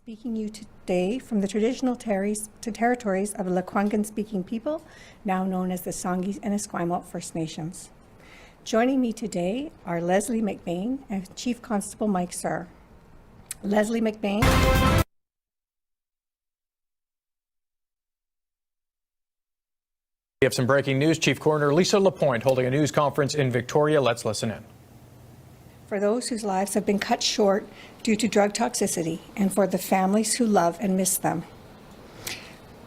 Speaking you today from the traditional territories of the Lekwungen-speaking people, now known as the Songhees and Esquimalt First Nations. Joining me today are Leslie McBain and Chief Constable Mike Sir. Leslie McBain. We have some breaking news. Chief Coroner Lisa Lapointe holding a news conference in Victoria. Let's listen in. For those whose lives have been cut short due to drug toxicity, and for the families who love and miss them.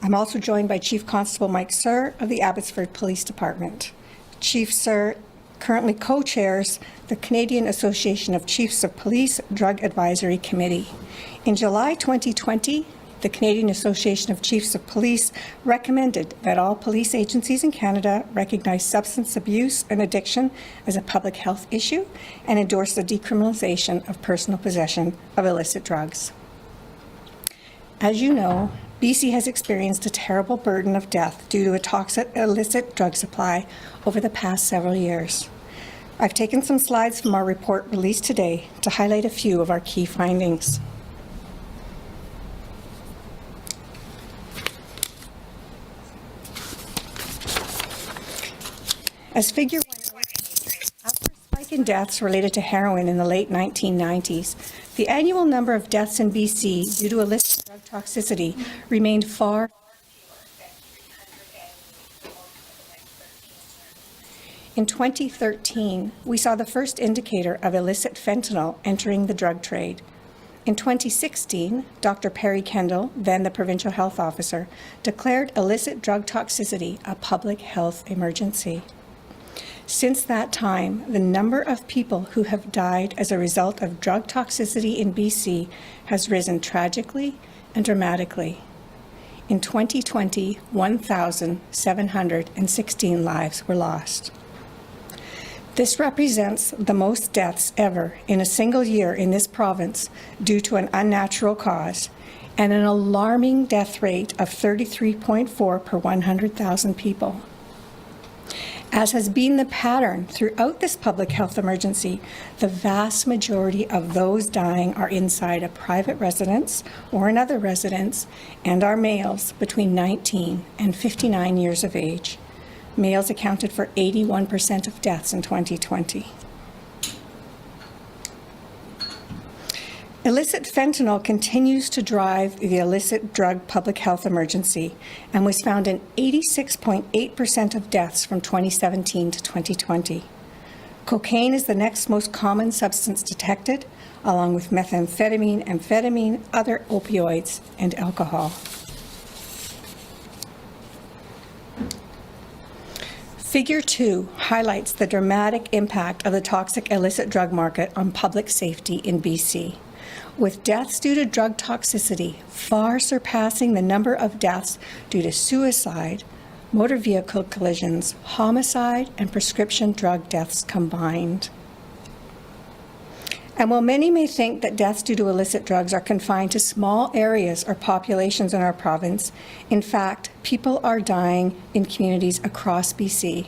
I'm also joined by Chief Constable Mike Sir of the Abbotsford Police Department. Chief Sir currently co-chairs the Canadian Association of Chiefs of Police Drug Advisory Committee. In July 2020, the Canadian Association of Chiefs of Police recommended that all police agencies in Canada recognize substance abuse and addiction as a public health issue and endorse the decriminalization of personal possession of illicit drugs. As you know, BC has experienced a terrible burden of death due to a toxic illicit drug supply over the past several years. I've taken some slides from our report released today to highlight a few of our key findings. As Figure 1, after a spike in deaths related to heroin in the late 1990s, the annual number of deaths in BC due to illicit drug toxicity remained far In 2013, we saw the first indicator of illicit fentanyl entering the drug trade. In 2016, Dr. Perry Kendall, then the Provincial Health Officer, declared illicit drug toxicity a public health emergency. Since that time, the number of people who have died as a result of drug toxicity in BC has risen tragically and dramatically. In 2020, 1,716 lives were lost. This represents the most deaths ever in a single year in this province due to an unnatural cause and an alarming death rate of 33.4 per 100,000 people. As has been the pattern throughout this public health emergency, the vast majority of those dying are inside a private residence or another residence and are males between 19 and 59 years of age. Males accounted for 81% of deaths in 2020. Illicit fentanyl continues to drive the illicit drug public health emergency and was found in 86.8% of deaths from 2017 to 2020. Cocaine is the next most common substance detected, along with methamphetamine, amphetamine, other opioids, and alcohol. Figure 2 highlights the dramatic impact of the toxic illicit drug market on public safety in BC. With deaths due to drug toxicity far surpassing the number of deaths due to suicide, motor vehicle collisions, homicide, and prescription drug deaths combined. And while many may think that deaths due to illicit drugs are confined to small areas or populations in our province, in fact, people are dying in communities across BC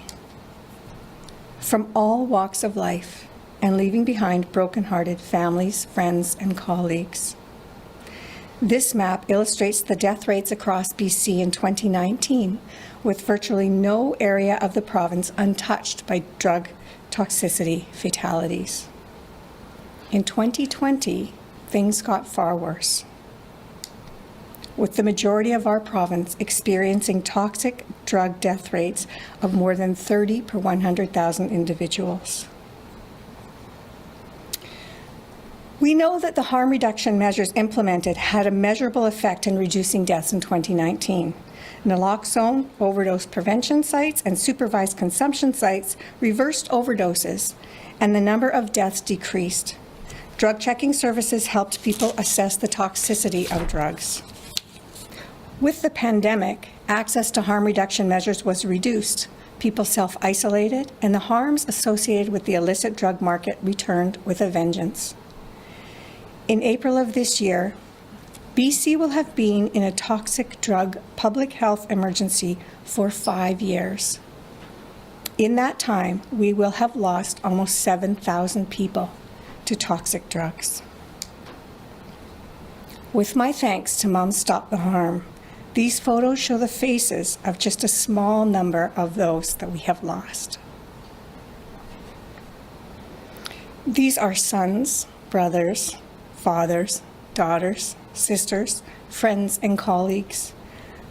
from all walks of life, and leaving behind broken-hearted families, friends, and colleagues. This map illustrates the death rates across BC in 2019, with virtually no area of the province untouched by drug toxicity fatalities. In 2020, things got far worse, with the majority of our province experiencing toxic drug death rates of more than 30 per 100,000 individuals. We know that the harm reduction measures implemented had a measurable effect in reducing deaths in 2019. Naloxone overdose prevention sites and supervised consumption sites reversed overdoses, and the number of deaths decreased. Drug checking services helped people assess the toxicity of drugs. With the pandemic, access to harm reduction measures was reduced. People self-isolated, and the harms associated with the illicit drug market returned with a vengeance. In April of this year, BC will have been in a toxic drug public health emergency for 5 years. In that time, we will have lost almost 7,000 people to toxic drugs. With my thanks to Moms Stop the Harm, these photos show the faces of just a small number of those that we have lost. These are sons, brothers, fathers, daughters, sisters, friends, and colleagues.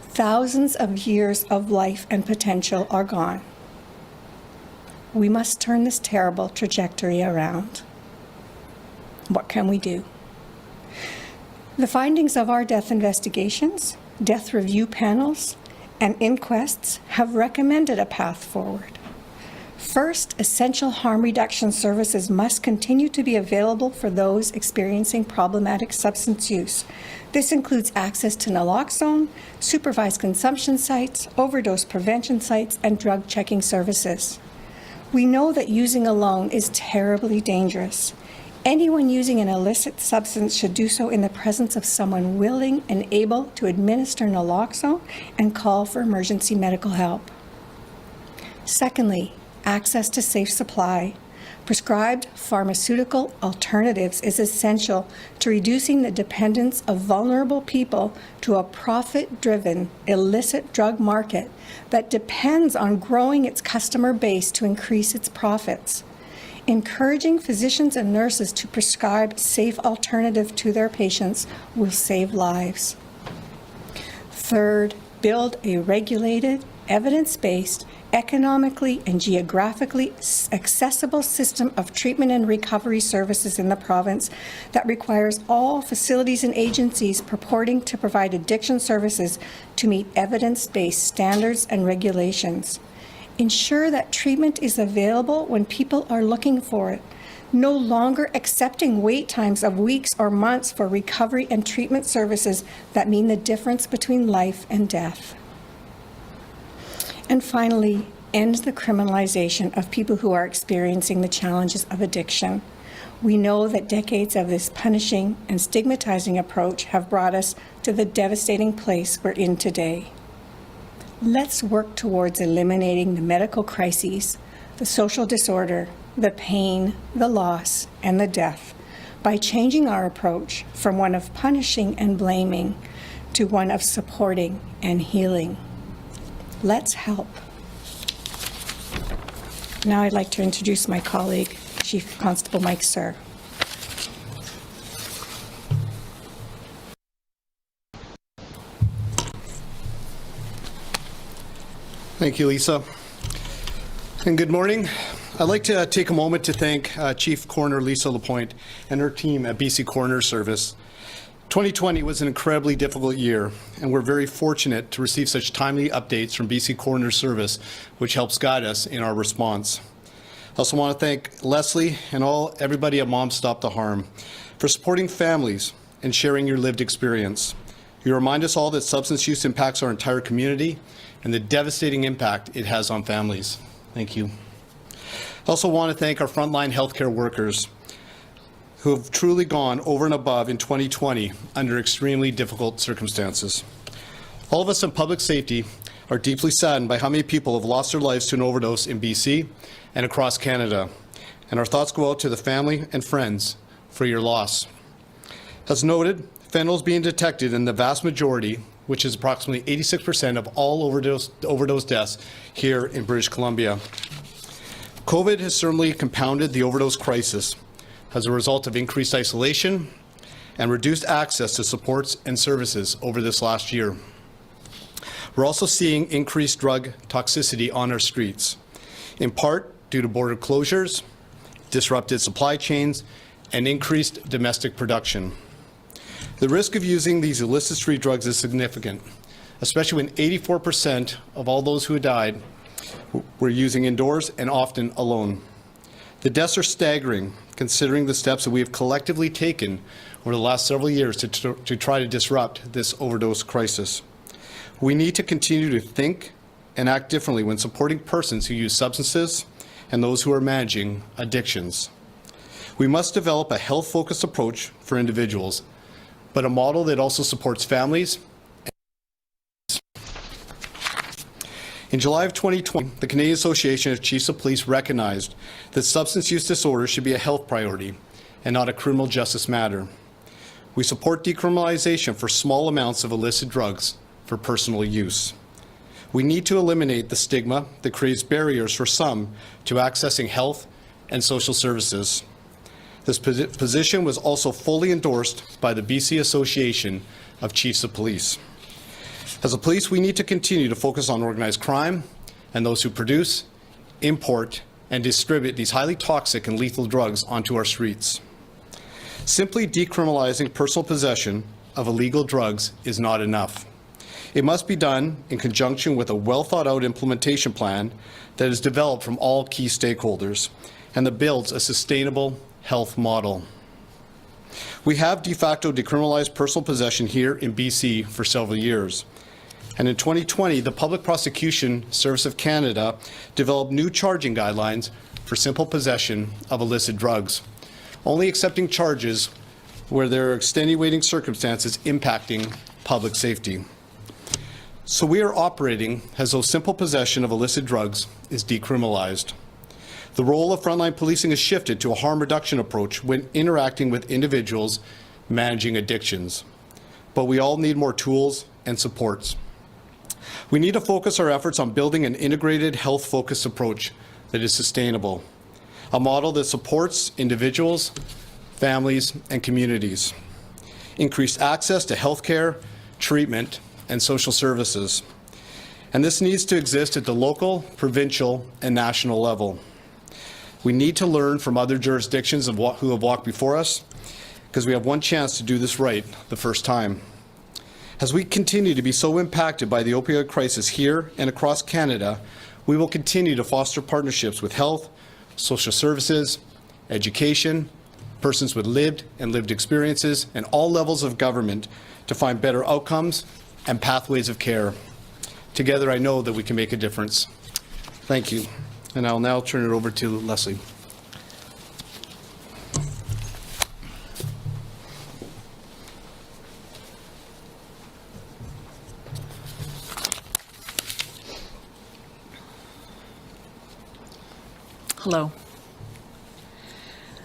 Thousands of years of life and potential are gone. We must turn this terrible trajectory around. What can we do? The findings of our death investigations, death review panels, and inquests have recommended a path forward. First, essential harm reduction services must continue to be available for those experiencing problematic substance use. This includes access to naloxone, supervised consumption sites, overdose prevention sites, and drug checking services. We know that using alone is terribly dangerous. Anyone using an illicit substance should do so in the presence of someone willing and able to administer naloxone and call for emergency medical help. Secondly, access to safe supply. Prescribed pharmaceutical alternatives is essential to reducing the dependence of vulnerable people to a profit-driven, illicit drug market that depends on growing its customer base to increase its profits. Encouraging physicians and nurses to prescribe safe alternatives to their patients will save lives. Third, build a regulated, evidence-based, economically and geographically accessible system of treatment and recovery services in the province that requires all facilities and agencies purporting to provide addiction services to meet evidence-based standards and regulations. Ensure that treatment is available when people are looking for it, no longer accepting wait times of weeks or months for recovery and treatment services that mean the difference between life and death. And finally, end the criminalization of people who are experiencing the challenges of addiction. We know that decades of this punishing and stigmatizing approach have brought us to the devastating place we're in today. Let's work towards eliminating the medical crises, the social disorder, the pain, the loss, and the death by changing our approach from one of punishing and blaming to one of supporting and healing. Let's help. Now I'd like to introduce my colleague, Chief Constable Mike Sir. Thank you, Lisa. And good morning. I'd like to take a moment to thank Chief Coroner Lisa Lapointe and her team at BC Coroners Service. 2020 was an incredibly difficult year, and we're very fortunate to receive such timely updates from BC Coroners Service, which helps guide us in our response. I also want to thank Leslie and everybody at Moms Stop the Harm for supporting families and sharing your lived experience. You remind us all that substance use impacts our entire community and the devastating impact it has on families. Thank you. I also want to thank our frontline healthcare workers who have truly gone over and above in 2020 under extremely difficult circumstances. All of us in public safety are deeply saddened by how many people have lost their lives to an overdose in BC and across Canada, and our thoughts go out to the family and friends for your loss. As noted, fentanyl is being detected in the vast majority, which is approximately 86% of all overdose deaths here in British Columbia. COVID has certainly compounded the overdose crisis as a result of increased isolation and reduced access to supports and services over this last year. We're also seeing increased drug toxicity on our streets, in part due to border closures, disrupted supply chains, and increased domestic production. The risk of using these illicit street drugs is significant, especially when 84% of all those who died were using indoors and often alone. The deaths are staggering, considering the steps that we have collectively taken over the last several years to try to disrupt this overdose crisis. We need to continue to think and act differently when supporting persons who use substances and those who are managing addictions. We must develop a health-focused approach for individuals, but a model that also supports families. In July of 2020, the Canadian Association of Chiefs of Police recognized that substance use disorder should be a health priority and not a criminal justice matter. we support decriminalization for small amounts of illicit drugs for personal use. We need to eliminate the stigma that creates barriers for some to accessing health and social services. This position was also fully endorsed by the BC Association of Chiefs of Police. As a police, we need to continue to focus on organized crime and those who produce, import, and distribute these highly toxic and lethal drugs onto our streets. Simply decriminalizing personal possession of illegal drugs is not enough. It must be done in conjunction with a well-thought-out implementation plan that is developed from all key stakeholders and that builds a sustainable health model. We have de facto decriminalized personal possession here in BC for several years. And in 2020, the Public Prosecution Service of Canada developed new charging guidelines for simple possession of illicit drugs, only accepting charges where there are extenuating circumstances impacting public safety. So we are operating as though simple possession of illicit drugs is decriminalized. The role of frontline policing has shifted to a harm reduction approach when interacting with individuals managing addictions. But we all need more tools and supports. We need to focus our efforts on building an integrated, health-focused approach that is sustainable, a model that supports individuals, families, and communities, increased access to health care, treatment, and social services. And this needs to exist at the local, provincial, and national level. We need to learn from other jurisdictions who have walked before us, because we have one chance to do this right the first time. As we continue to be so impacted by the opioid crisis here and across Canada, we will continue to foster partnerships with health, social services, education, persons with lived and lived experiences, and all levels of government to find better outcomes and pathways of care. Together, I know that we can make a difference. Thank you. And I'll now turn it over to Leslie. Hello.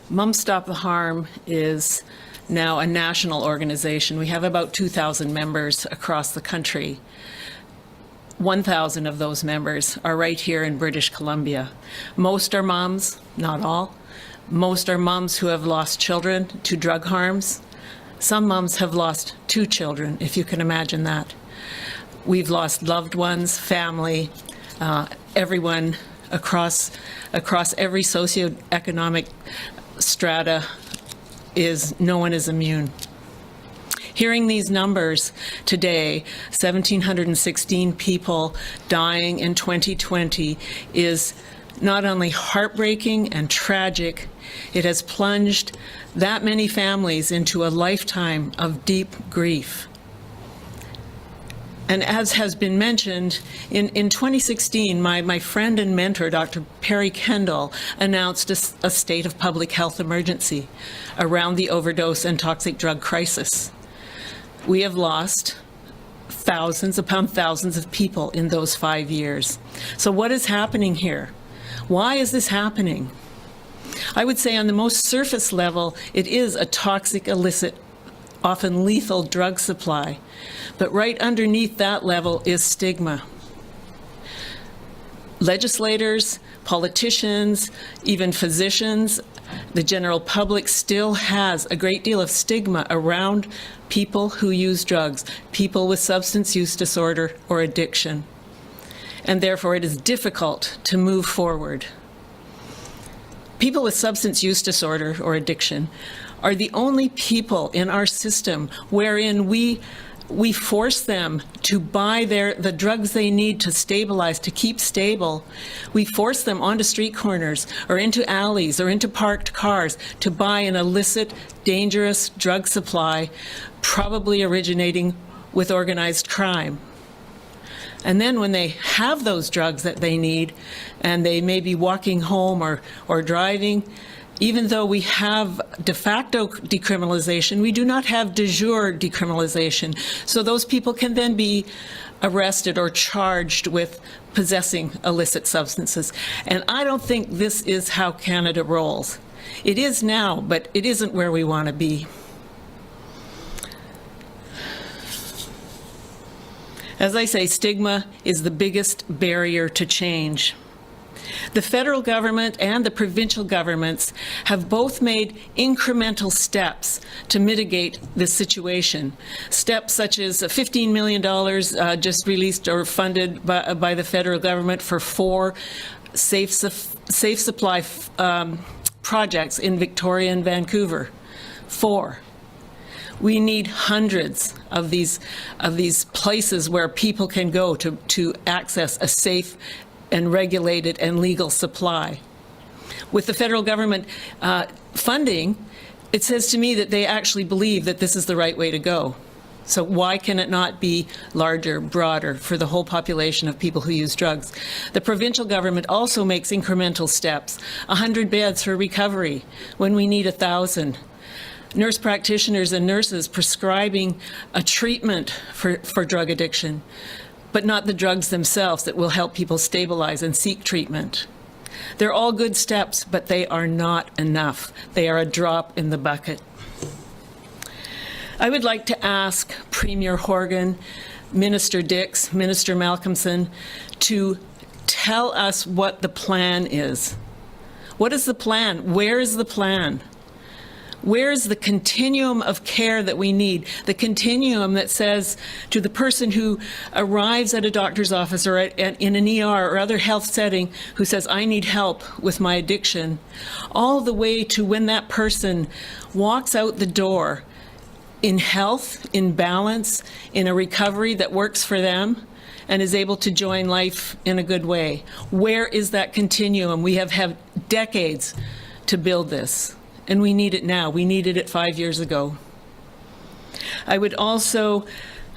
Mums Stop the Harm is now a national organization. We have about 2,000 members across the country. 1,000 of those members are right here in British Columbia. Most are moms, not all. Most are moms who have lost children to drug harms. Some moms have lost 2 children, if you can imagine that. We've lost loved ones, family, everyone across every socioeconomic strata. No one is immune. Hearing these numbers today, 1,716 people dying in 2020, is not only heartbreaking and tragic, it has plunged that many families into a lifetime of deep grief. And as has been mentioned, in 2016, my friend and mentor, Dr. Perry Kendall, announced a state of public health emergency around the overdose and toxic drug crisis. We have lost thousands upon thousands of people in those 5 years. So what is happening here? Why is this happening? I would say on the most surface level, it is a toxic, illicit, often lethal drug supply. But right underneath that level is stigma. Legislators, politicians, even physicians, the general public still has a great deal of stigma around people who use drugs, people with substance use disorder or addiction. And therefore it is difficult to move forward. People with substance use disorder or addiction are the only people in our system wherein we force them to buy the drugs they need to stabilize, to keep stable. We force them onto street corners or into alleys or into parked cars to buy an illicit, dangerous drug supply, probably originating with organized crime. And then when they have those drugs that they need, and they may be walking home or driving, even though we have de facto decriminalization, we do not have de jure decriminalization. So those people can then be arrested or charged with possessing illicit substances. And I don't think this is how Canada rolls. It is now, but it isn't where we want to be. As I say, stigma is the biggest barrier to change. The federal government and the provincial governments have both made incremental steps to mitigate this situation. Steps such as $15 million just released or funded by the federal government for 4 safe supply projects in Victoria and Vancouver. 4. We need hundreds of these places where people can go to access a safe and regulated and legal supply. With the federal government funding, it says to me that they actually believe that this is the right way to go. So why can it not be larger, broader for the whole population of people who use drugs? The provincial government also makes incremental steps. 100 beds for recovery when we need 1,000. Nurse practitioners and nurses prescribing a treatment for drug addiction, but not the drugs themselves that will help people stabilize and seek treatment. They're all good steps, but they are not enough. They are a drop in the bucket. I would like to ask Premier Horgan, Minister Dix, Minister Malcolmson to tell us what the plan is. What is the plan? Where is the plan? Where is the continuum of care that we need? The continuum that says to the person who arrives at a doctor's office or in an ER or other health setting who says, I need help with my addiction, all the way to when that person walks out the door in health, in balance, in a recovery that works for them and is able to join life in a good way. Where is that continuum? We have had decades to build this. And we need it now. We needed it 5 years ago. I would also,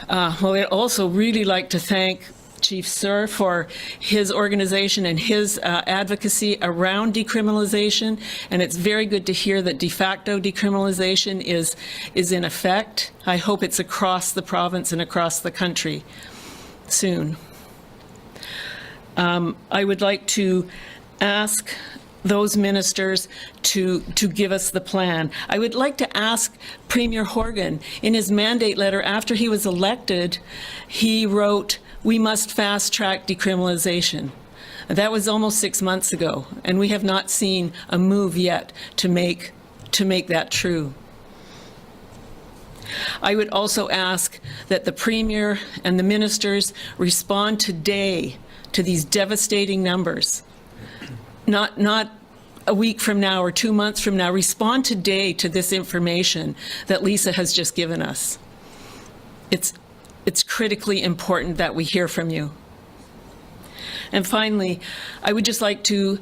I'd also really like to thank Chief Sir for his organization and his advocacy around decriminalization. And it's very good to hear that de facto decriminalization is in effect. I hope it's across the province and across the country soon. I would like to ask those ministers to give us the plan. I would like to ask Premier Horgan, in his mandate letter after he was elected, he wrote, we must fast track decriminalization. That was almost 6 months ago, and we have not seen a move yet to make that true. I would also ask that the Premier and the ministers respond today to these devastating numbers. Not a week from now or 2 months from now. Respond today to this information that Lisa has just given us. It's critically important that we hear from you. And finally, I would just like to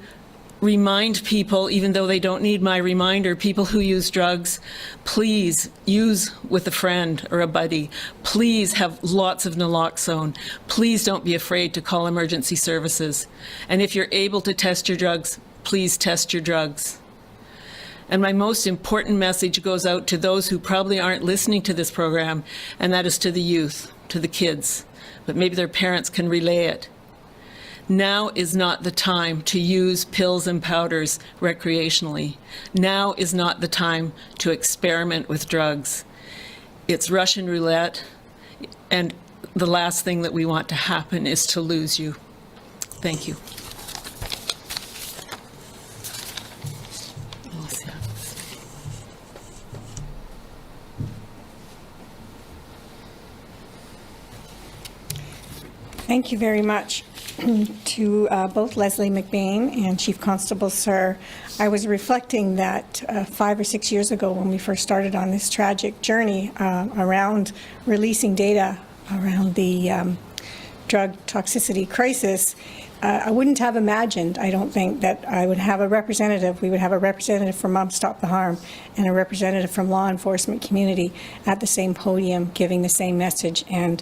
remind people, even though they don't need my reminder, people who use drugs, please use with a friend or a buddy. Please have lots of naloxone. Please don't be afraid to call emergency services. And if you're able to test your drugs, please test your drugs. And my most important message goes out to those who probably aren't listening to this program, and that is to the youth, to the kids, but maybe their parents can relay it. Now is not the time to use pills and powders recreationally. Now is not the time to experiment with drugs. It's Russian roulette, and the last thing that we want to happen is to lose you. Thank you. Thank you very much to both Leslie McBain and Chief Constable Sir. I was reflecting that 5 or 6 years ago when we first started on this tragic journey around releasing data around the drug toxicity crisis, I wouldn't have imagined, I don't think, that I would have a representative, we would have a representative from Moms Stop the Harm and a representative from law enforcement community at the same podium giving the same message. And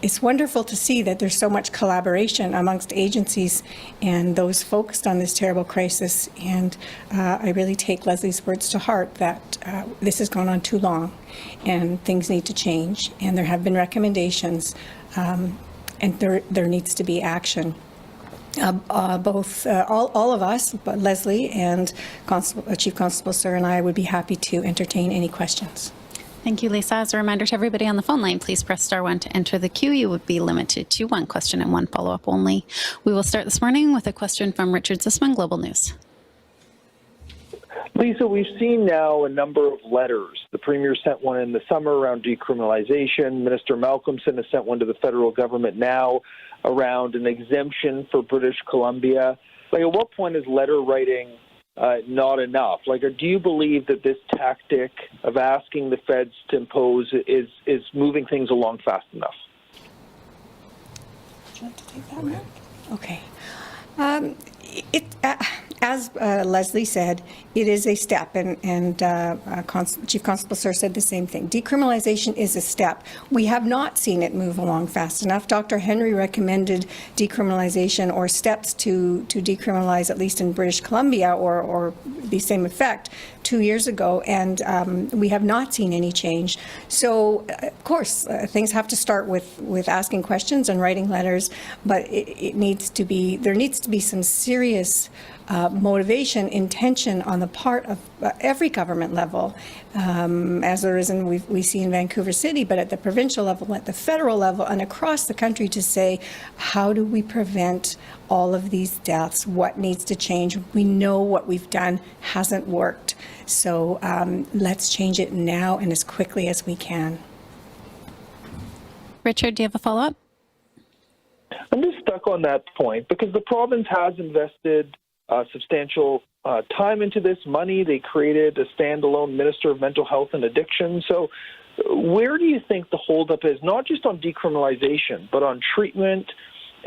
it's wonderful to see that there's so much collaboration amongst agencies and those focused on this terrible crisis. And I really take Leslie's words to heart that this has gone on too long and things need to change. And there have been recommendations and there needs to be action. All of us, but Leslie and Chief Constable Sir and I would be happy to entertain any questions. Thank you, Lisa. As a reminder to everybody on the phone line, please press *1 to enter the queue. You would be limited to one question and one follow-up only. We will start this morning with a question from Richard Zussman, Global News. Lisa, we've seen now a number of letters. The Premier sent one in the summer around decriminalization. Minister Malcolmson has sent one to the federal government now around an exemption for British Columbia. Like, at what point is letter writing not enough? Like, do you believe that this tactic of asking the feds to impose is moving things along fast enough? Would you like to take that one? Okay. As Leslie said, it is a step, and Chief Constable Sir said the same thing. Decriminalization is a step. We have not seen it move along fast enough. Dr. Henry recommended decriminalization or steps to decriminalize, at least in British Columbia, or the same effect 2 years ago, and we have not seen any change. So, of course, things have to start with asking questions and writing letters, but there needs to be some serious motivation, intention on the part of every government level, as there is we see in Vancouver City, but at the provincial level, at the federal level, and across the country to say, how do we prevent all of these deaths? What needs to change? We know what we've done hasn't worked. So let's change it now and as quickly as we can. Richard, do you have a follow-up? I'm just stuck on that point because the province has invested substantial time into this money. They created a standalone Minister of Mental Health and Addiction. So where do you think the holdup is, not just on decriminalization, but on treatment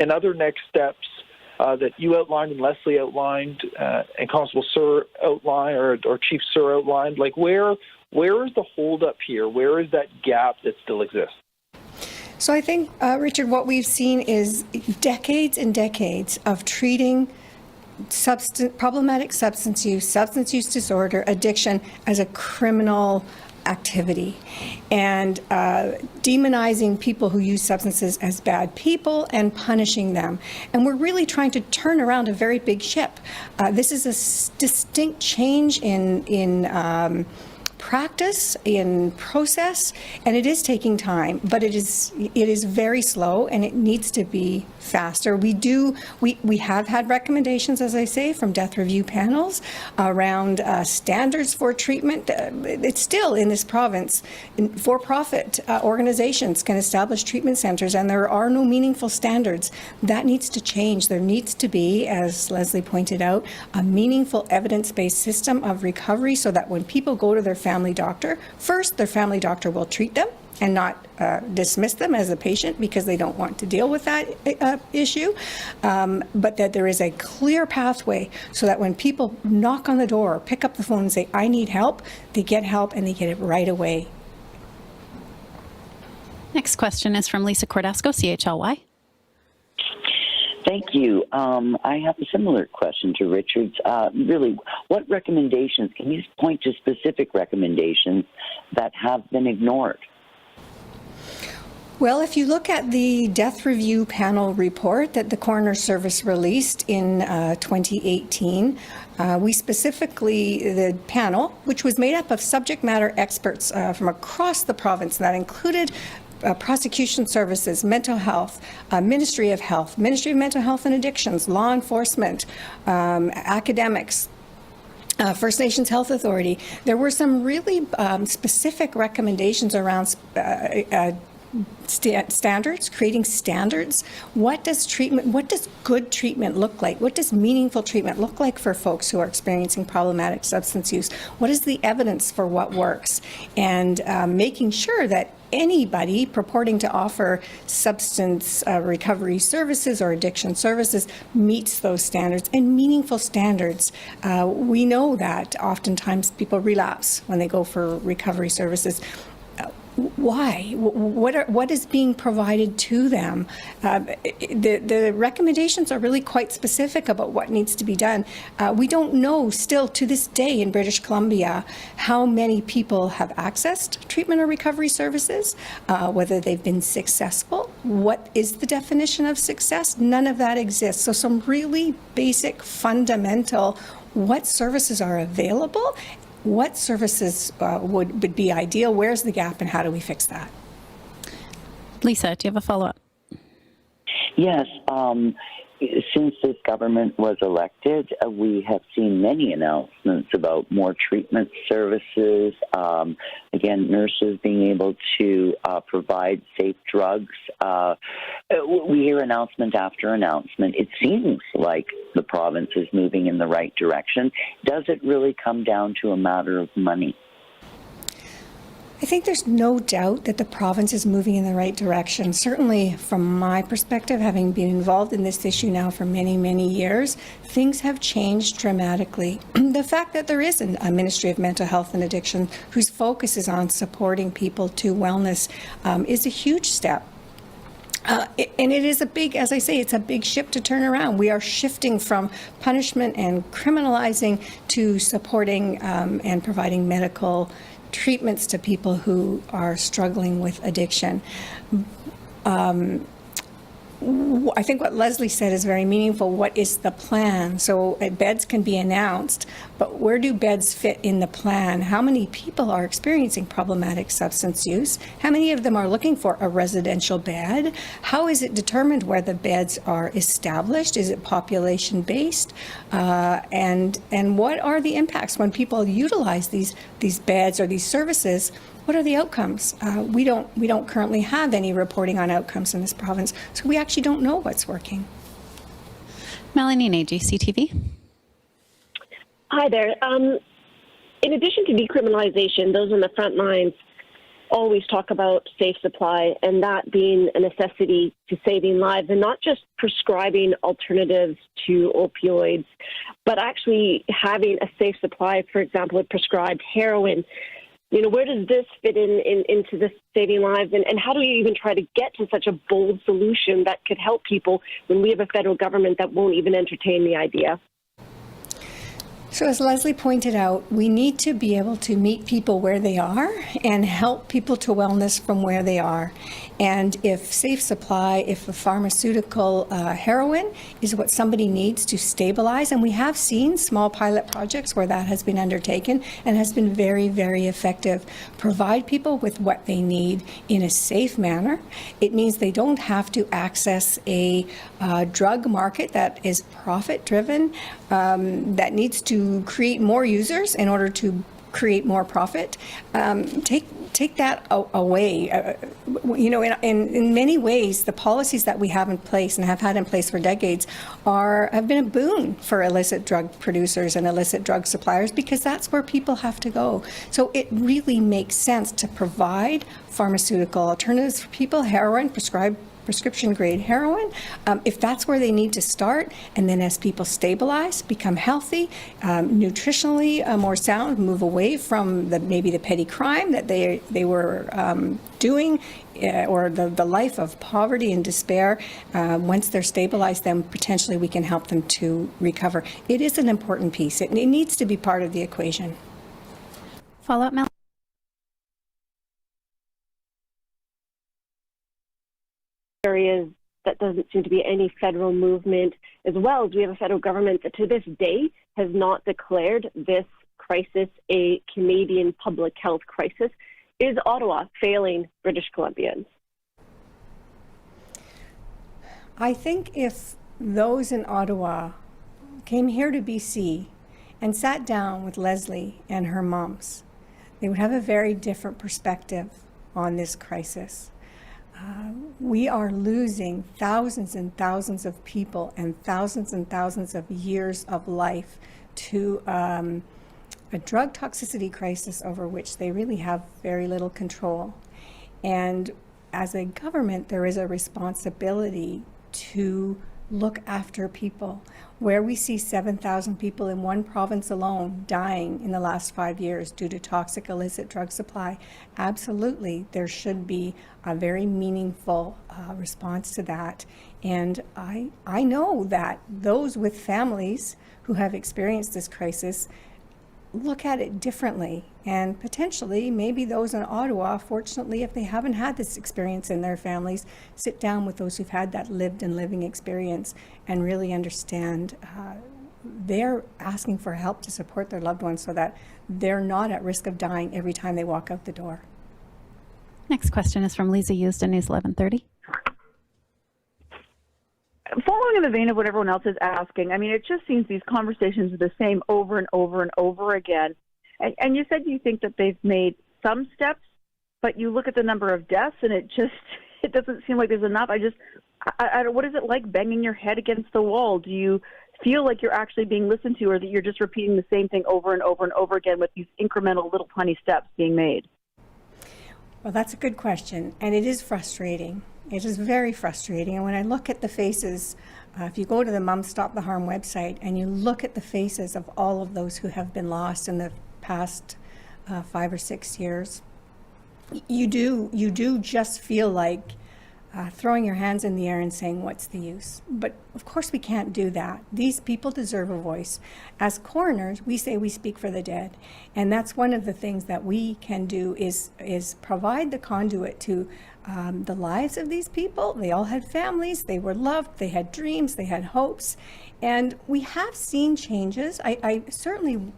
and other next steps that you outlined and Leslie outlined and Constable Sir outlined or Chief Sir outlined? Like, where is the holdup here? Where is that gap that still exists? So I think, Richard, what we've seen is decades and decades of treating problematic substance use disorder, addiction as a criminal activity, and demonizing people who use substances as bad people and punishing them. And we're really trying to turn around a very big ship. This is a distinct change in practice, in process, and it is taking time, but it is very slow, and it needs to be faster. We have had recommendations, as I say, from death review panels around standards for treatment. It's still in this province, for-profit organizations can establish treatment centers, and there are no meaningful standards. That needs to change. There needs to be, as Leslie pointed out, a meaningful evidence-based system of recovery so that when people go to their family doctor, first, their family doctor will treat them and not dismiss them as a patient because they don't want to deal with that issue, but that there is a clear pathway so that when people knock on the door or pick up the phone and say, I need help, they get help and they get it right away. Next question is from Lisa Cordasco, CHLY. Thank you. I have a similar question to Richard's. Really, what recommendations, can you point to specific recommendations that have been ignored? Well, if you look at the death review panel report that the Coroners Service released in 2018, we specifically, the panel, which was made up of subject matter experts from across the province, that included prosecution services, mental health, Ministry of Health, Ministry of Mental Health and Addictions, law enforcement, academics, First Nations Health Authority. There were some really specific recommendations around standards, creating standards. What does good treatment look like? What does meaningful treatment look like for folks who are experiencing problematic substance use? What is the evidence for what works? And making sure that anybody purporting to offer substance recovery services or addiction services meets those standards and meaningful standards. We know that oftentimes people relapse when they go for recovery services. Why? What is being provided to them? The recommendations are really quite specific about what needs to be done. We don't know still to this day in British Columbia how many people have accessed treatment or recovery services, whether they've been successful. What is the definition of success? None of that exists. So some really basic, fundamental, what services are available, what services would be ideal, where's the gap, and how do we fix that? Lisa, do you have a follow-up? Yes. Since this government was elected, we have seen many announcements about more treatment services, again, nurses being able to provide safe drugs. We hear announcement after announcement. It seems like the province is moving in the right direction. Does it really come down to a matter of money? I think there's no doubt that the province is moving in the right direction. Certainly from my perspective, having been involved in this issue now for many, many years, things have changed dramatically. The fact that there is a Ministry of Mental Health and Addiction whose focus is on supporting people to wellness is a huge step. And it is a big, as I say, it's a big ship to turn around. We are shifting from punishment and criminalizing to supporting and providing medical treatments to people who are struggling with addiction. I think what Leslie said is very meaningful. What is the plan? So beds can be announced, but where do beds fit in the plan? How many people are experiencing problematic substance use? How many of them are looking for a residential bed? How is it determined where the beds are established? Is it population-based? And what are the impacts when people utilize these beds or these services? What are the outcomes? We don't currently have any reporting on outcomes in this province, so we actually don't know what's working. Melanie Nagy, CTV. Hi there. In addition to decriminalization, those on the front lines always talk about safe supply, and that being a necessity to saving lives, and not just prescribing alternatives to opioids, but actually having a safe supply, for example, with prescribed heroin. You know, where does this fit into this saving lives, and how do we even try to get to such a bold solution that could help people when we have a federal government that won't even entertain the idea? So as Leslie pointed out, we need to be able to meet people where they are and help people to wellness from where they are. And if safe supply, if a pharmaceutical heroin is what somebody needs to stabilize, and we have seen small pilot projects where that has been undertaken and has been very, very effective, provide people with what they need in a safe manner. It means they don't have to access a drug market that is profit-driven, that needs to create more users in order to create more profit. Take that away. You know, in many ways, the policies that we have in place and have had in place for decades have been a boon for illicit drug producers and illicit drug suppliers, because that's where people have to go. So it really makes sense to provide pharmaceutical alternatives for people, heroin, prescription-grade heroin, if that's where they need to start. And then as people stabilize, become healthy, nutritionally more sound, move away from maybe the petty crime that they were doing, or the life of poverty and despair. Once they're stabilized, then potentially we can help them to recover. It is an important piece. It needs to be part of the equation. Follow-up, Mel? Areas that doesn't seem to be any federal movement, as well as we have a federal government that to this day has not declared this crisis a Canadian public health crisis. Is Ottawa failing British Columbians? I think if those in Ottawa came here to BC and sat down with Leslie and her moms, they would have a very different perspective on this crisis. We are losing thousands and thousands of people and thousands of years of life to a drug toxicity crisis over which they really have very little control. And as a government, there is a responsibility to look after people. Where we see 7,000 people in one province alone dying in the last 5 years due to toxic illicit drug supply, absolutely there should be a very meaningful response to that. And I know that those with families who have experienced this crisis look at it differently, and potentially maybe those in Ottawa, fortunately, if they haven't had this experience in their families, sit down with those who've had that lived and living experience and really understand they're asking for help to support their loved ones so that they're not at risk of dying every time they walk out the door. Next question is from Lisa Houston, News 1130. Following in the vein of what everyone else is asking, I mean, it just seems these conversations are the same over and over and over again. And you said you think that they've made some steps, but you look at the number of deaths and it doesn't seem like there's enough. What is it like banging your head against the wall? Do you feel like you're actually being listened to, or that you're just repeating the same thing over and over and over again with these incremental little tiny steps being made? Well, that's a good question, and it is frustrating. It is very frustrating. And when I look at the faces, if you go to the Mom Stop the Harm website and you look at the faces of all of those who have been lost in the past 5 or 6 years, you do just feel like throwing your hands in the air and saying, what's the use? But of course we can't do that. These people deserve a voice. As coroners, we say we speak for the dead. And that's one of the things that we can do is provide the conduit to the lives of these people. They all had families, they were loved, they had dreams, they had hopes. And we have seen changes. I certainly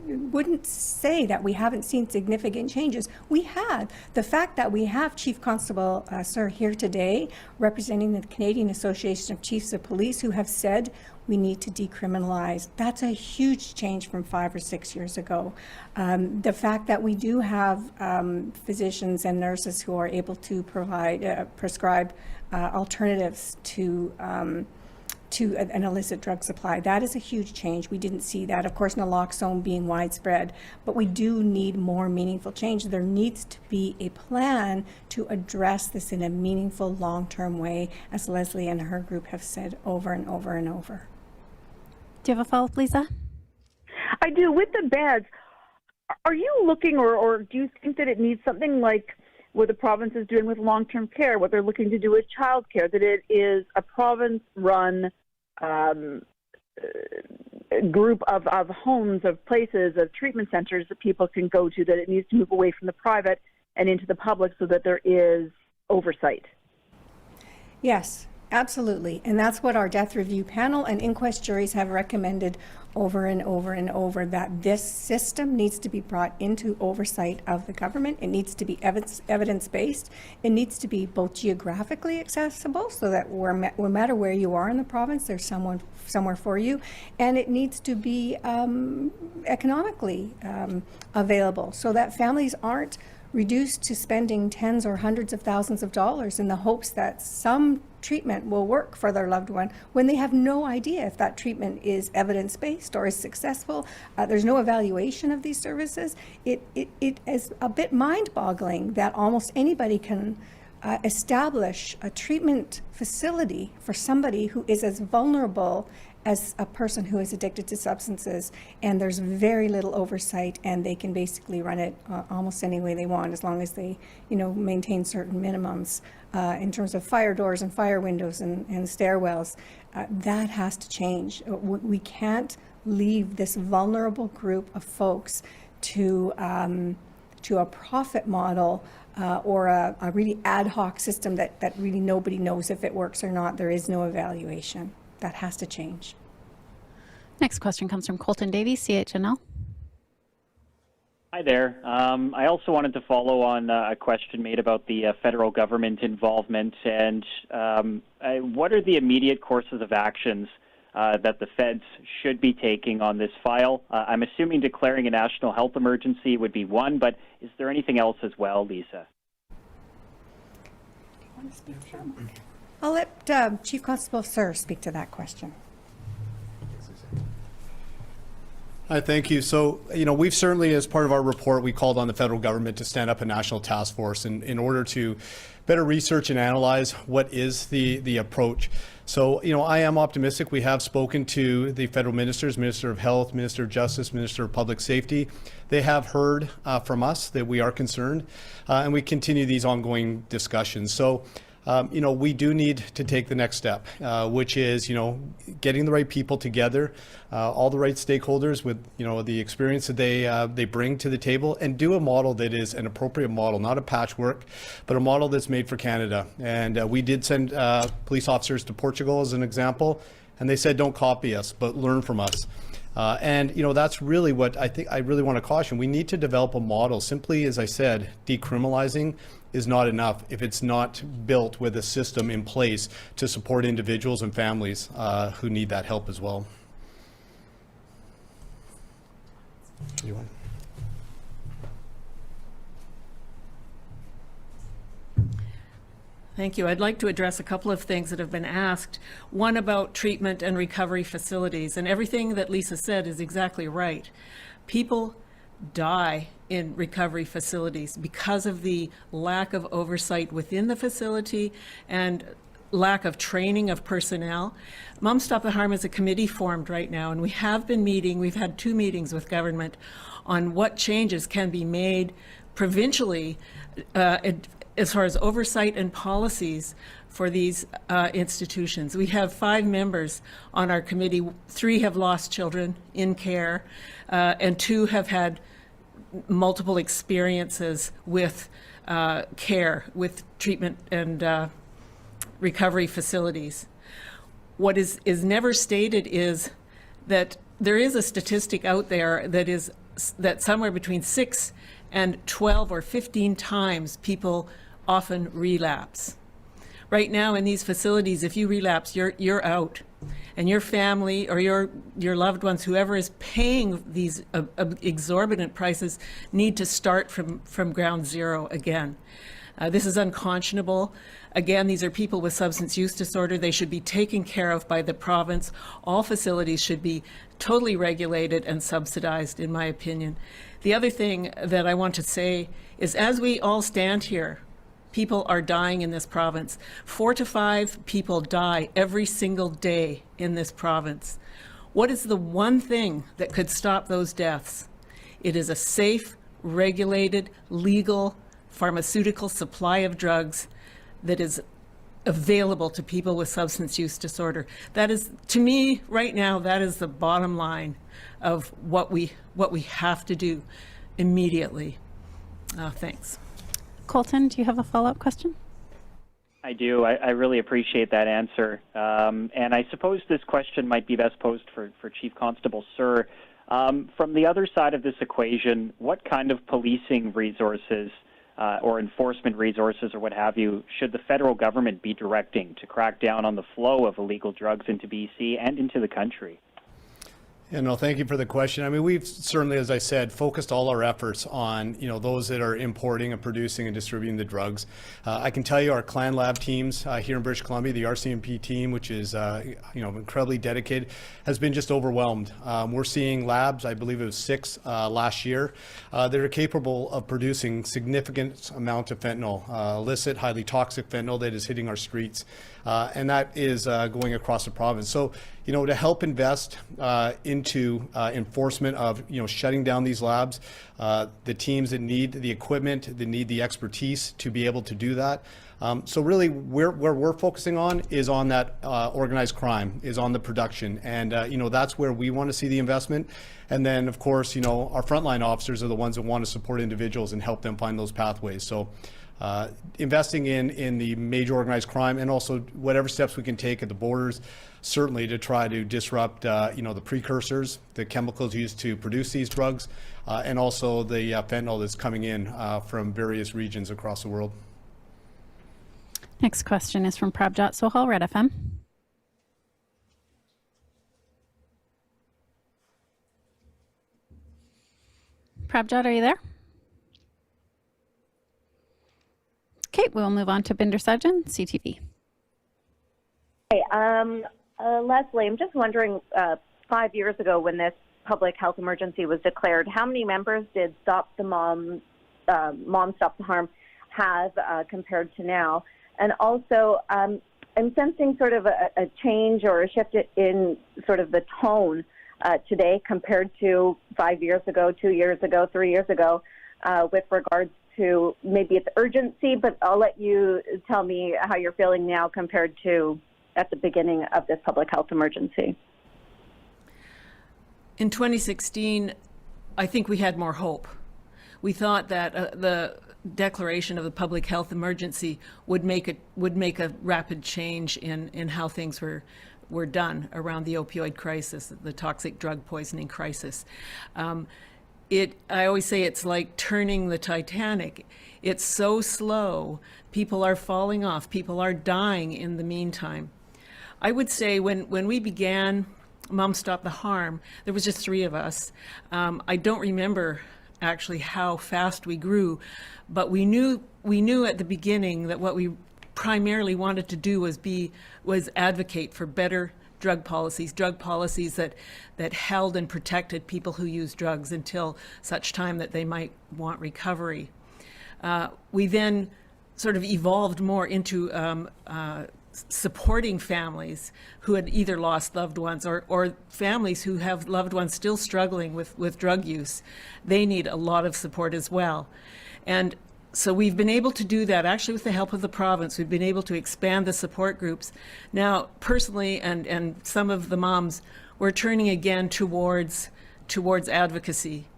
wouldn't say that we haven't seen significant changes. We have. The fact that we have Chief Constable Sir here today representing the Canadian Association of Chiefs of Police who have said we need to decriminalize. That's a huge change from 5 or 6 years ago. The fact that we do have physicians and nurses who are able to prescribe alternatives to an illicit drug supply. That is a huge change. We didn't see that. Of course, naloxone being widespread, but we do need more meaningful change. There needs to be a plan to address this in a meaningful, long-term way, as Leslie and her group have said over and over and over. Do you have a follow-up, Lisa? I do. With the beds, are you looking, or do you think that it needs something like what the province is doing with long-term care, what they're looking to do with childcare, that it is a province-run group of homes, of places, of treatment centers that people can go to, that it needs to move away from the private and into the public so that there is oversight? Yes, absolutely. And that's what our death review panel and inquest juries have recommended over and over and over, that this system needs to be brought into oversight of the government. It needs to be evidence-based. It needs to be both geographically accessible so that no matter where you are in the province, there's someone somewhere for you. And it needs to be economically available so that families aren't reduced to spending tens or hundreds of thousands of dollars in the hopes that some treatment will work for their loved one when they have no idea if that treatment is evidence-based or is successful. There's no evaluation of these services. It is a bit mind-boggling that almost anybody can establish a treatment facility for somebody who is as vulnerable as a person who is addicted to substances, and there's very little oversight, and they can basically run it almost any way they want, as long as they, maintain certain minimums in terms of fire doors and fire windows and stairwells. That has to change. We can't leave this vulnerable group of folks to a profit model or a really ad hoc system that really nobody knows if it works or not. There is no evaluation. That has to change. Next question comes from Colton Davies, CHNL. Hi there. I also wanted to follow on a question made about the federal government involvement, and what are the immediate courses of actions that the feds should be taking on this file? I'm assuming declaring a national health emergency would be one, but is there anything else as well, Lisa? Do you want to speak to that? I'll let Chief Constable Sir speak to that question. Hi, thank you. So, we've certainly, as part of our report, we called on the federal government to stand up a national task force in order to better research and analyze what is the approach. So, I am optimistic. We have spoken to the federal ministers, Minister of Health, Minister of Justice, Minister of Public Safety. They have heard from us that we are concerned, and we continue these ongoing discussions. So, we do need to take the next step, which is, getting the right people together, all the right stakeholders with, the experience that they bring to the table, and do a model that is an appropriate model, not a patchwork, but a model that's made for Canada. And we did send police officers to Portugal as an example. And they said, don't copy us, but learn from us. And that's really what I think I really want to caution. We need to develop a model. Simply, as I said, decriminalizing is not enough if it's not built with a system in place to support individuals and families who need that help as well. Thank you. I'd like to address a couple of things that have been asked. One about treatment and recovery facilities, and everything that Lisa said is exactly right. People die in recovery facilities because of the lack of oversight within the facility and lack of training of personnel. Mom Stop the Harm is a committee formed right now, and we have been meeting. We've had 2 meetings with government on what changes can be made provincially as far as oversight and policies for these institutions. We have 5 members on our committee. 3 have lost children in care, and 2 have had multiple experiences with care, with treatment and recovery facilities. What is never stated is that there is a statistic out there that somewhere between 6 and 12 or 15 times people often relapse. Right now in these facilities, if you relapse, you're out, and your family or your loved ones, whoever is paying these exorbitant prices, need to start from ground zero again. This is unconscionable. Again, these are people with substance use disorder. They should be taken care of by the province. All facilities should be totally regulated and subsidized, in my opinion. The other thing that I want to say is, as we all stand here, people are dying in this province. 4 to 5 people die every single day in this province. What is the one thing that could stop those deaths? It is a safe, regulated, legal, pharmaceutical supply of drugs that is available to people with substance use disorder. That is, to me, right now, that is the bottom line of what we have to do immediately. Thanks. Colton, do you have a follow-up question? I do. I really appreciate that answer. And I suppose this question might be best posed for Chief Constable Sir. From the other side of this equation, what kind of policing resources or enforcement resources or what have you should the federal government be directing to crack down on the flow of illegal drugs into BC and into the country? Thank you for the question. I mean, we've certainly, as I said, focused all our efforts on, those that are importing and producing and distributing the drugs. I can tell you our Clan Lab teams here in British Columbia, the RCMP team, which is, incredibly dedicated, has been just overwhelmed. We're seeing labs, I believe it was 6 last year, that are capable of producing significant amount of fentanyl, illicit, highly toxic fentanyl that is hitting our streets. And that is going across the province. So, to help invest into enforcement of, shutting down these labs, the teams that need the equipment, that need the expertise to be able to do that. So really where we're focusing on is on that organized crime, is on the production. And, that's where we want to see the investment. And then, of course, our frontline officers are the ones that want to support individuals and help them find those pathways. So investing in the major organized crime, and also whatever steps we can take at the borders, certainly to try to disrupt, the precursors, the chemicals used to produce these drugs, and also the fentanyl that's coming in from various regions across the world. Next question is from Prabjot Sohal, Red FM. Prabjot, are you there? Okay, we'll move on to Binder Sajjan, CTV. Hey, Leslie, I'm just wondering, 5 years ago when this public health emergency was declared, how many members did Stop the Mom Stop the Harm have compared to now? And also, I'm sensing sort of a change or a shift in sort of the tone today compared to 5 years ago, 2 years ago, 3 years ago, with regards to maybe its urgency, but I'll let you tell me how you're feeling now compared to at the beginning of this public health emergency. In 2016, I think we had more hope. We thought that the declaration of the public health emergency would make a rapid change in how things were were done around the opioid crisis, the toxic drug poisoning crisis. I always say it's like turning the Titanic. It's so slow. People are falling off. People are dying in the meantime. I would say when we began Mom Stop the Harm, there was just 3 of us. I don't remember actually how fast we grew, but we knew at the beginning that what we primarily wanted to do was advocate for better drug policies that held and protected people who use drugs until such time that they might want recovery. We then sort of evolved more into supporting families who had either lost loved ones or families who have loved ones still struggling with drug use. They need a lot of support as well. And so we've been able to do that actually with the help of the province. We've been able to expand the support groups. Now, personally, and some of the moms, we're turning again towards advocacy.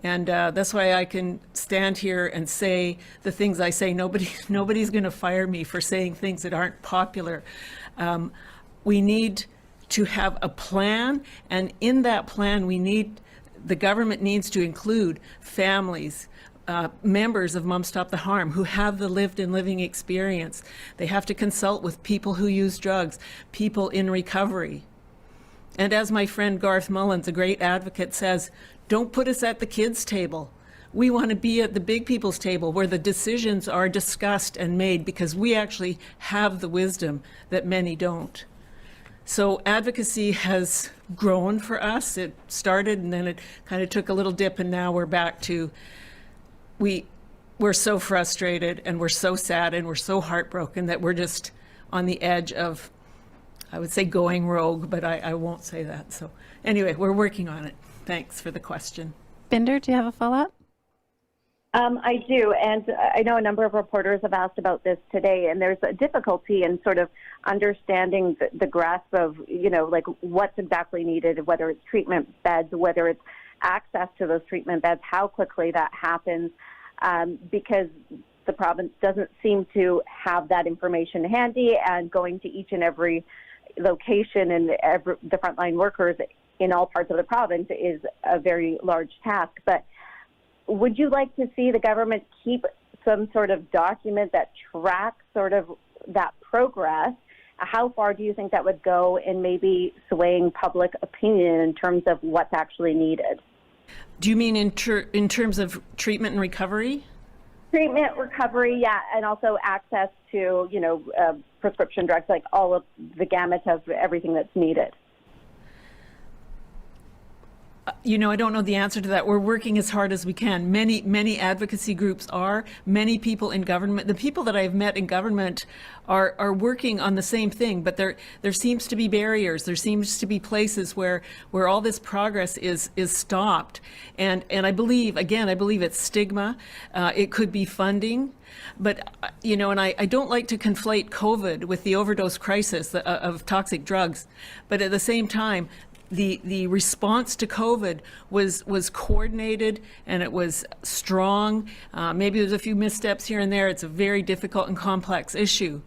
And that's why I can stand here and say the things I say. Nobody's going to fire me for saying things that aren't popular. We need to have a plan, and in that plan, the government needs to include families, members of Mom Stop the Harm who have the lived and living experience. They have to consult with people who use drugs, people in recovery. And as my friend Garth Mullins, a great advocate, says, don't put us at the kids' table. We want to be at the big people's table where the decisions are discussed and made because we actually have the wisdom that many don't. So advocacy has grown for us. It started and then it kind of took a little dip, and now we're back to we're so frustrated and we're so sad and we're so heartbroken that we're just on the edge of, I would say, going rogue, but I won't say that. So anyway, we're working on it. Thanks for the question. Binder, do you have a follow-up? I do, and I know a number of reporters have asked about this today, and there's a difficulty in sort of understanding the grasp of, like what's exactly needed, whether it's treatment beds, whether it's access to those treatment beds, how quickly that happens, because the province doesn't seem to have that information handy, and going to each and every location and the frontline workers in all parts of the province is a very large task. But would you like to see the government keep some sort of document that tracks sort of that progress? How far do you think that would go in maybe swaying public opinion in terms of what's actually needed? Do you mean in terms of treatment and recovery? Treatment, recovery, yeah, and also access to, prescription drugs, like all of the gamut of everything that's needed. I don't know the answer to that. We're working as hard as we can. Many advocacy groups are. Many people in government, the people that I've met in government are working on the same thing, but there seems to be barriers. There seems to be places where all this progress is stopped. And I believe it's stigma. It could be funding. But, and I don't like to conflate COVID with the overdose crisis of toxic drugs. But at the same time, the response to COVID was coordinated and it was strong. Maybe there's a few missteps here and there. It's a very difficult and complex issue.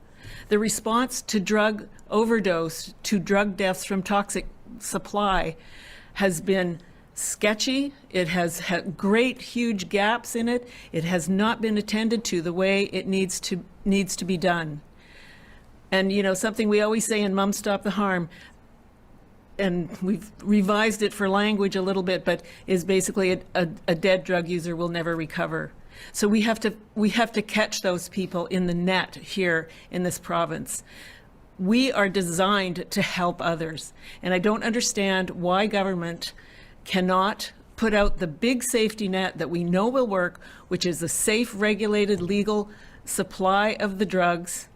The response to drug overdose, to drug deaths from toxic supply has been sketchy. It has had great, huge gaps in it. It has not been attended to the way it needs to be done. And, something we always say in Mom Stop the Harm, and we've revised it for language a little bit, but is basically a dead drug user will never recover. So we have to catch those people in the net here in this province. We are designed to help others, and I don't understand why government cannot put out the big safety net that we know will work, which is a safe, regulated, legal supply of the drugs,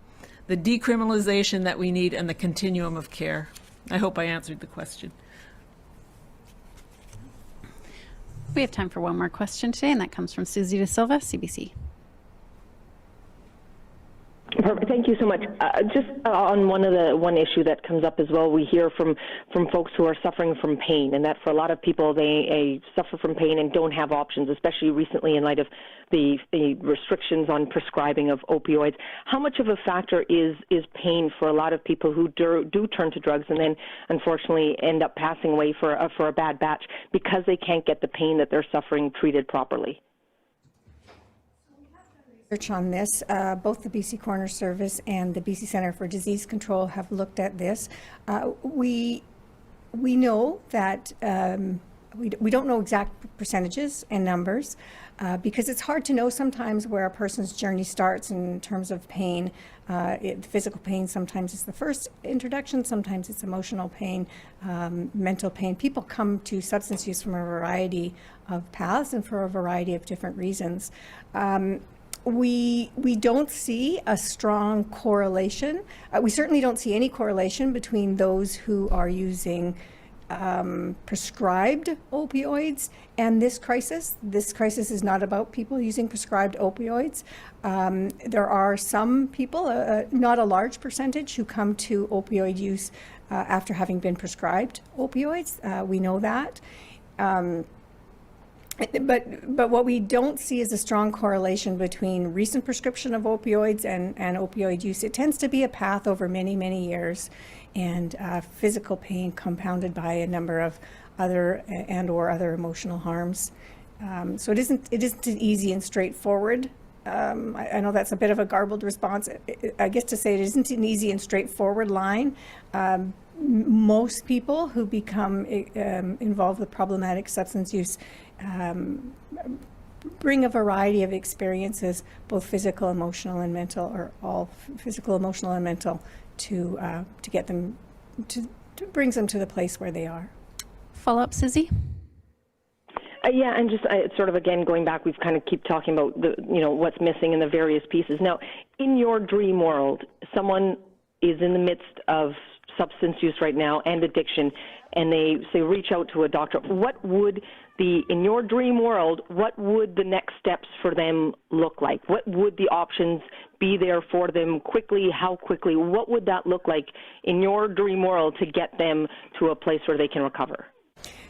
the decriminalization that we need, and the continuum of care. I hope I answered the question. We have time for one more question today, and that comes from Susie De Silva, CBC. Perfect. Thank you so much. Just on one issue that comes up as well, we hear from folks who are suffering from pain, and that for a lot of people, they suffer from pain and don't have options, especially recently in light of the restrictions on prescribing of opioids. How much of a factor is pain for a lot of people who do turn to drugs and then unfortunately end up passing away for a bad batch because they can't get the pain that they're suffering treated properly? Research on this. Both the BC Coroners Service and the BC Centre for Disease Control have looked at this. We know that we don't know exact percentages and numbers because it's hard to know sometimes where a person's journey starts in terms of pain. Physical pain sometimes is the first introduction, sometimes it's emotional pain, mental pain. People come to substance use from a variety of paths and for a variety of different reasons. We don't see a strong correlation. We certainly don't see any correlation between those who are using prescribed opioids and this crisis. This crisis is not about people using prescribed opioids. There are some people, not a large percentage, who come to opioid use after having been prescribed opioids. We know that. But what we don't see is a strong correlation between recent prescription of opioids and opioid use. It tends to be a path over many, many years, and physical pain compounded by a number of other other emotional harms. So it isn't easy and straightforward. I know that's a bit of a garbled response. I guess to say it isn't an easy and straightforward line. Most people who become involved with problematic substance use bring a variety of experiences, both physical, emotional, and mental, or all physical, emotional, and mental, to get them to brings them to the place where they are. Follow up, Susie? Yeah, and just sort of again going back, we've kind of keep talking about what's missing in the various pieces. Now, in your dream world, someone is in the midst of substance use right now and addiction, and they say reach out to a doctor. What would in your dream world, what would the next steps for them look like? What would the options be there for them quickly? How quickly? What would that look like in your dream world to get them to a place where they can recover?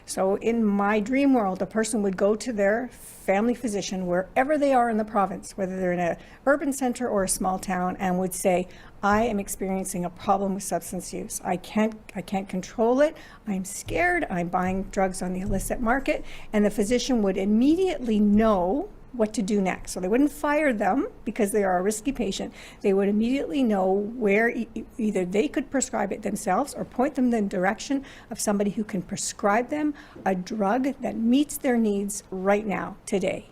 So in my dream world, a person would go to their family physician wherever they are in the province, whether they're in an urban center or a small town, and would say, I am experiencing a problem with substance use. I can't control it. I'm scared. I'm buying drugs on the illicit market. And the physician would immediately know what to do next. So they wouldn't fire them because they are a risky patient. They would immediately know where either they could prescribe it themselves or point them in the direction of somebody who can prescribe them a drug that meets their needs right now, today.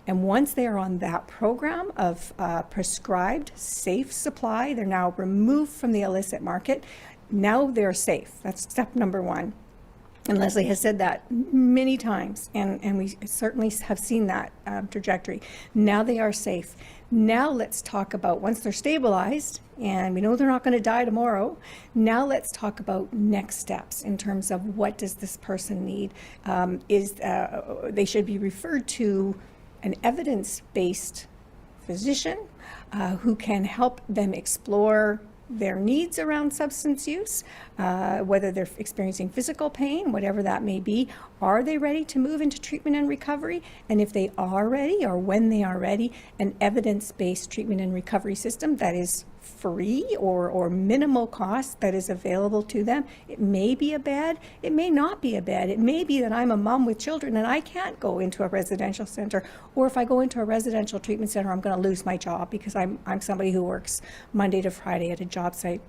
And once they are on that program of prescribed, safe supply, they're now removed from the illicit market. Now they're safe. That's step number one. And Leslie has said that many times, and we certainly have seen that trajectory. Now they are safe. Now let's talk about, once they're stabilized, and we know they're not going to die tomorrow, now let's talk about next steps in terms of what does this person need. They should be referred to an evidence-based physician who can help them explore their needs around substance use, whether they're experiencing physical pain, whatever that may be. Are they ready to move into treatment and recovery? And if they are ready, or when they are ready, an evidence-based treatment and recovery system that is free or minimal cost that is available to them. It may be a bed, it may not be a bed. It may be that I'm a mom with children and I can't go into a residential center, or if I go into a residential treatment center, I'm going to lose my job because I'm somebody who works Monday to Friday at a job site.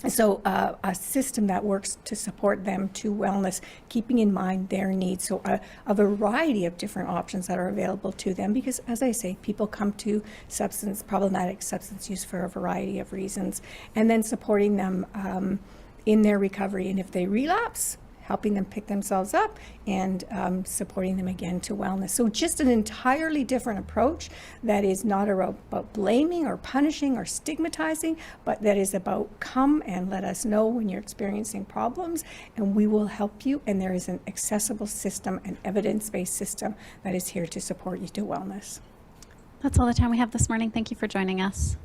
So a system that works to support them to wellness, keeping in mind their needs. So a variety of different options that are available to them, because as I say, people come to problematic substance use for a variety of reasons, and then supporting them in their recovery. And if they relapse, helping them pick themselves up and supporting them again to wellness. So just an entirely different approach that is not about blaming or punishing or stigmatizing, but that is about come and let us know when you're experiencing problems and we will help you. And there is an accessible system, an evidence-based system that is here to support you to wellness. That's all the time we have this morning. Thank you for joining us.